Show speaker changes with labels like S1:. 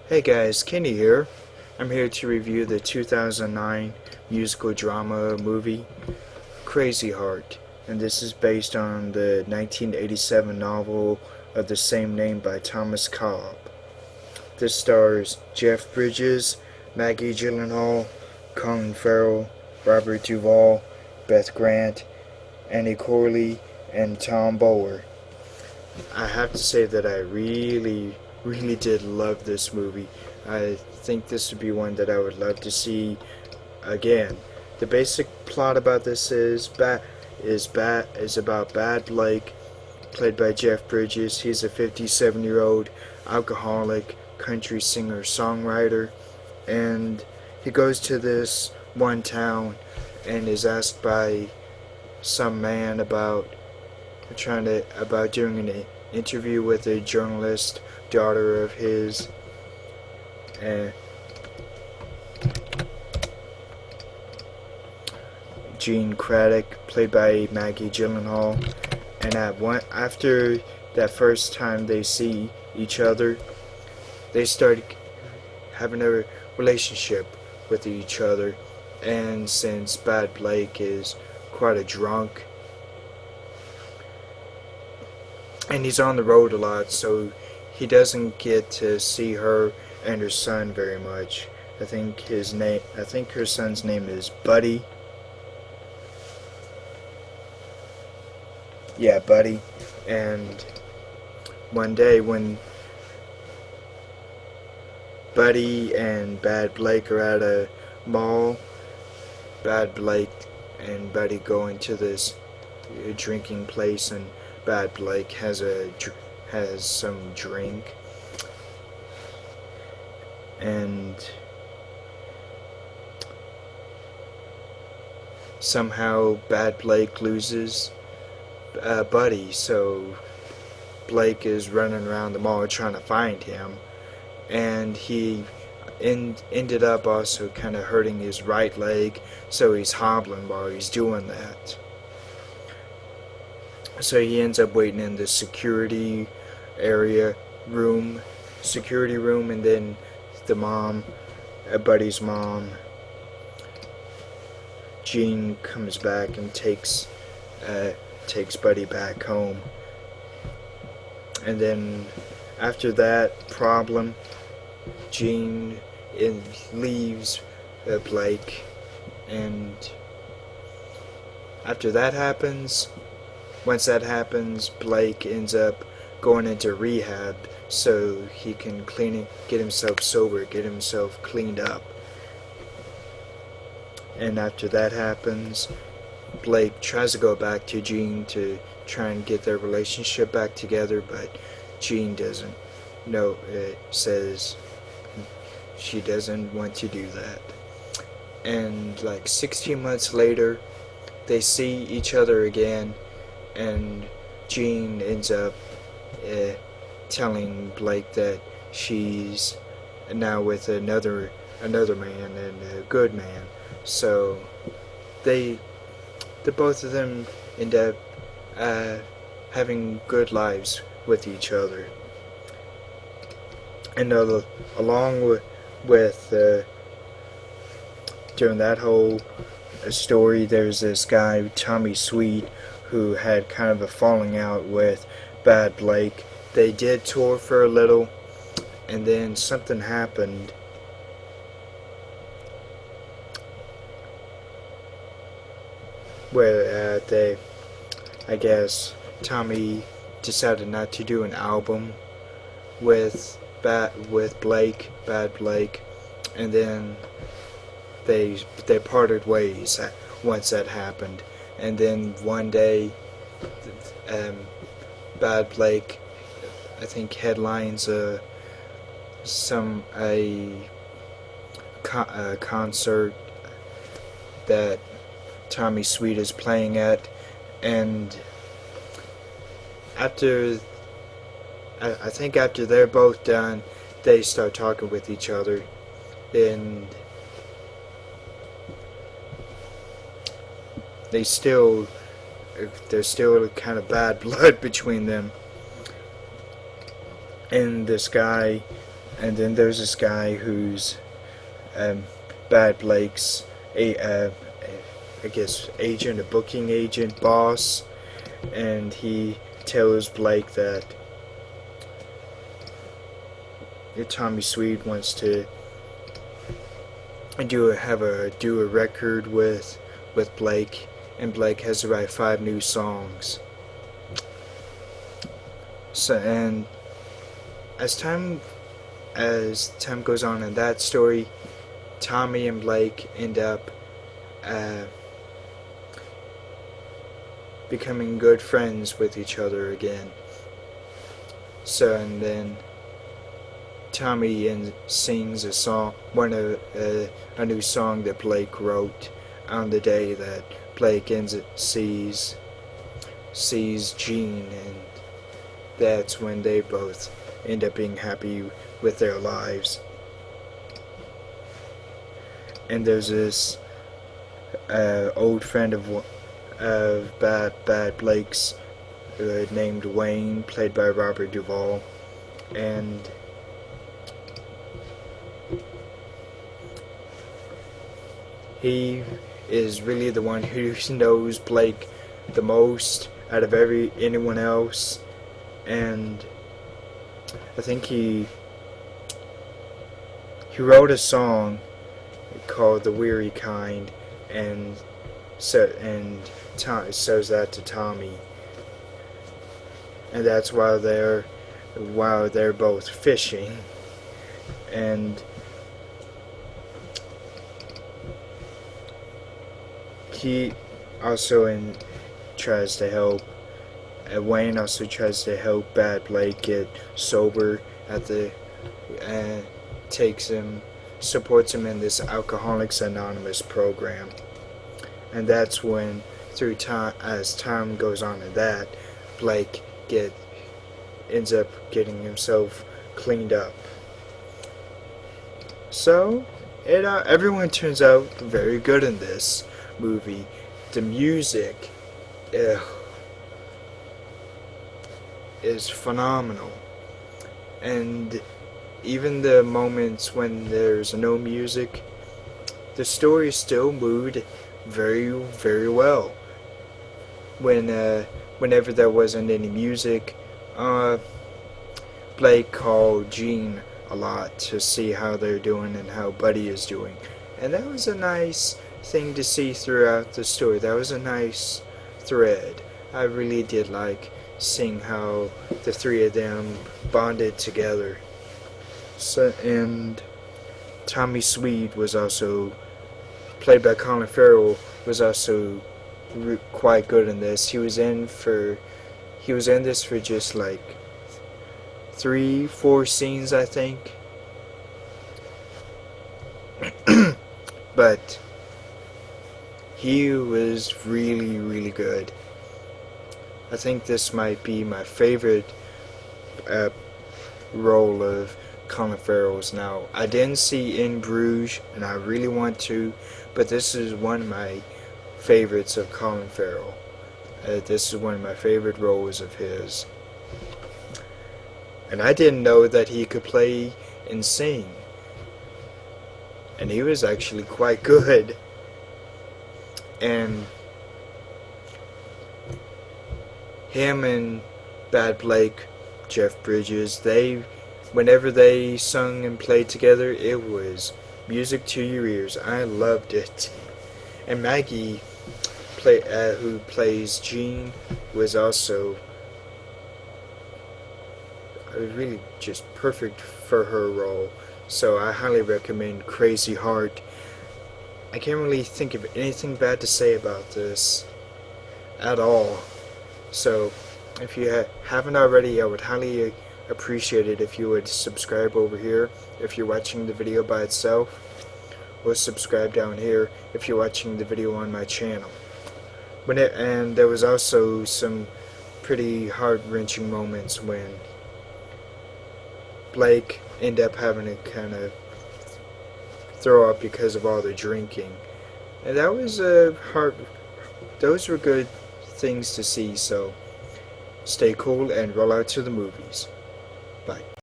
S1: Hey guys, Kenny here. I'm here to review the 2009 musical drama movie Crazy Heart, and this is based on the 1987 novel of the same name by Thomas Cobb. This stars Jeff Bridges, Maggie Gyllenhaal, Colin Farrell, Robert Duvall, Beth Grant, Annie Corley, and Tom Bower. I have to say that I really did love this movie. I think this would be one that I would love to see again. The basic plot about this is about Bad Blake, played by Jeff Bridges. He's a 57-year-old alcoholic country singer-songwriter, and he goes to this one town and is asked by some man about doing an interview with a journalist daughter of his. Jean Craddock, played by Maggie Gyllenhaal, and after that first time they see each other, they start having a relationship with each other. And since Bad Blake is quite a drunk, and he's on the road a lot, so he doesn't get to see her and her son very much. I think her son's name is Buddy. Yeah, Buddy. And one day when Buddy and Bad Blake are at a mall, Bad Blake and Buddy go into this drinking place, and Bad Blake has some drink, and somehow Bad Blake loses Buddy, so Blake is running around the mall trying to find him, and he ended up also kind of hurting his right leg, so he's hobbling while he's doing that. So he ends up waiting in the security room, and then the mom, Buddy's mom, Jean, comes back and takes Buddy back home. And then after that problem, Jean leaves Blake, and after that happens, once that happens, Blake ends up going into rehab so he can get himself sober, get himself cleaned up. And after that happens, Blake tries to go back to Jean to try and get their relationship back together, but Jean doesn't know. It says she doesn't want to do that. And like 16 months later, they see each other again, and Jean ends up telling Blake that she's now with another man, and a good man. So the both of them end up having good lives with each other. And along with during that whole story, there's this guy, Tommy Sweet, who had kind of a falling out with Bad Blake. They did tour for a little, and then something happened where I guess Tommy decided not to do an album with Bad Blake, and then they parted ways once that happened. And then one day, Bad Blake, I think, headlines a concert that Tommy Sweet is playing at, and after I think after they're both done, they start talking with each other, and there's still kind of bad blood between them. And this guy And then there's this guy who's Bad Blake's I guess agent, a booking agent, boss, and he tells Blake that Tommy Sweet wants to do a record with Blake, and Blake has to write 5 new songs. So, and as time goes on in that story, Tommy and Blake end up becoming good friends with each other again. So, and then Tommy sings a new song that Blake wrote on the day that Blake sees Jean, and that's when they both end up being happy with their lives. And there's this old friend of Bad Blake's named Wayne, played by Robert Duvall, and he is really the one who knows Blake the most out of anyone else, and I think he wrote a song called "The Weary Kind," and shows that to Tommy, and that's while they're both fishing, and he also tries to help. Wayne also tries to help Bad Blake get sober at the supports him in this Alcoholics Anonymous program. And that's when, as time goes on in that, Blake ends up getting himself cleaned up. So, everyone turns out very good in this movie. The music is phenomenal, and even the moments when there's no music, the story still moved very, very well. Whenever there wasn't any music, Blake called Jean a lot to see how they're doing and how Buddy is doing, and that was a nice thing to see throughout the story. That was a nice thread. I really did like seeing how the three of them bonded together. So, and Tommy Sweet was also, played by Colin Farrell, was also quite good in this. He was in this for just like 3-4 scenes, I think. But he was really, really good. I think this might be my favorite role of Colin Farrell's now. I didn't see In Bruges, and I really want to, but this is one of my favorites of Colin Farrell. This is one of my favorite roles of his. And I didn't know that he could play and sing. And he was actually quite good. And him and Bad Blake, Jeff Bridges, whenever they sung and played together, it was music to your ears. I loved it. And Maggie, who plays Jean, was also really just perfect for her role. So I highly recommend Crazy Heart. I can't really think of anything bad to say about this at all. So if you haven't already, I would highly appreciate it if you would subscribe over here if you're watching the video by itself, or subscribe down here if you're watching the video on my channel. And there was also some pretty heart-wrenching moments when Blake ended up having to kind of throw up because of all the drinking, and that was those were good things to see. So stay cool and roll out to the movies. Bye.